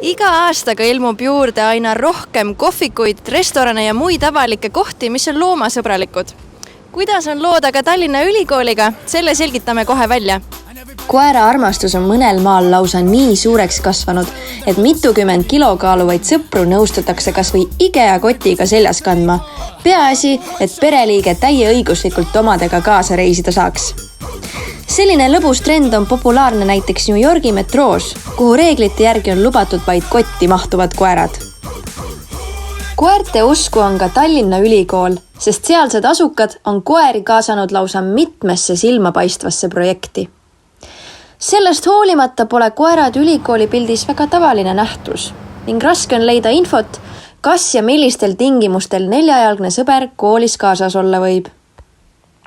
Iga aastaga ilmub juurde aina rohkem kohvikuid, restorane ja muid avalikke kohti, mis on loomasõbralikud. Kuidas on lood aga Tallinna Ülikooliga? Selle selgitame kohe välja. Koera armastus on mõnel maal lausa nii suureks kasvanud, et mitukümmend kilo kaaluvaid sõpru nõustatakse kas või IKEA kotiga seljas kandma. Peaasi, et pereliige täieõiguslikult omadega kaasa reisida saaks. Selline lõbus trend on populaarne näiteks New Yorgi metroos, kuhu reeglite järgi on lubatud vaid kotti mahtuvad koerad. Koerte usku on ka Tallinna Ülikool, sest sealsed asukad on koeri kaasanud lausa mitmesse silmapaistvasse projekti. Sellest hoolimata pole koerad ülikooli pildis väga tavaline nähtus ning raske on leida infot, kas ja millistel tingimustel neljajalgne sõber koolis kaasas olla võib.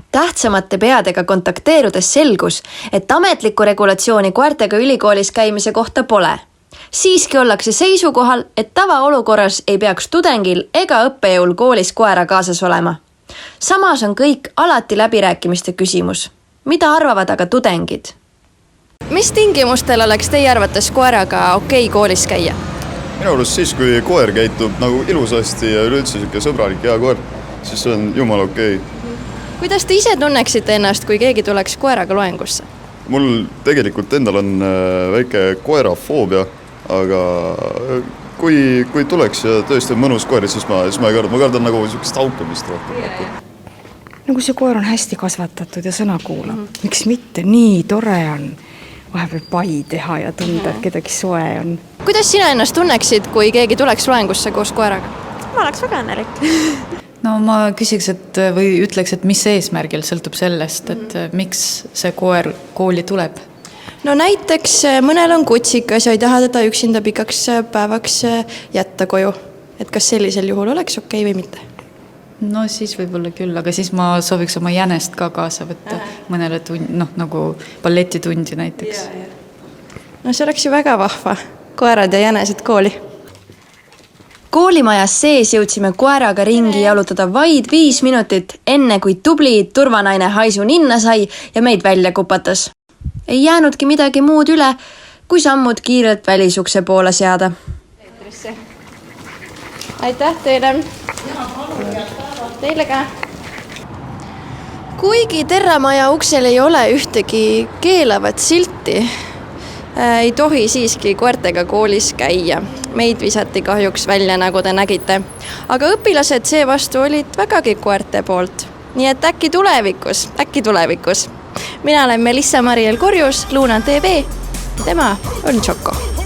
Tähtsamate peadega kontakteerudes selgus, et ametlikku regulatsiooni koertega ülikoolis käimise kohta pole. Siiski ollakse seisukohal, et tavaolukorras ei peaks tudengil ega õppejõul koolis koera kaasas olema. Samas on kõik alati läbirääkimiste küsimus. Mida arvavad aga tudengid? Mis tingimustel oleks teie arvates koeraga okei koolis käia? Minu arust siis, kui koer käitub nagu ilusasti ja üleüldse sõbralik hea koer, siis see on jumala okei. Kuidas te ise tunneksite ennast, kui keegi tuleks koeraga loengusse? Mul tegelikult endal on väike koerafoobia, aga kui tuleks ja tõesti on mõnus koer, siis ma ei karda. Ma kardan nagu niisugust haukimist. Kui see koer on hästi kasvatatud ja sõna kuulab, miks mitte? Nii tore on vahepeal pai teha ja tunda, et kedagi soe on. Kuidas sina ennast tunneksid, kui keegi tuleks loengusse koos koeraga? Ma oleks väga õnnelik. No ma küsiks, või ütleks, et mis eesmärgil sõltub sellest, et miks see koer kooli tuleb? No näiteks mõnel on kutsikas ja ei taha teda üksinda pikaks päevaks jätta koju. Et kas sellisel juhul oleks okei või mitte? No siis võib-olla küll, aga siis ma sooviks oma jänest ka kaasa võtta mõnele nagu balletitundi näiteks. No see oleks ju väga vahva. Koerad ja jänesed kooli. Koolimajas sees jõudsime koeraga ringi jalutada vaid 5 minutit, enne kui tubli turvanaine haisu ninna sai ja meid välja kupatas. Ei jäänudki midagi muud üle, kui sammud kiirelt välisukse poole seada. Aitäh teile! Teile ka! Kuigi Terramaja uksel ei ole ühtegi keelavat silti, ei tohi siiski koertega koolis käia. Meid visati kahjuks välja, nagu te nägite. Aga õpilased seevastu olid vägagi koerte poolt. Nii et äkki tulevikus. Mina olen Melissa Mariel Korjus, Luuna TV. Tema on Tšoko.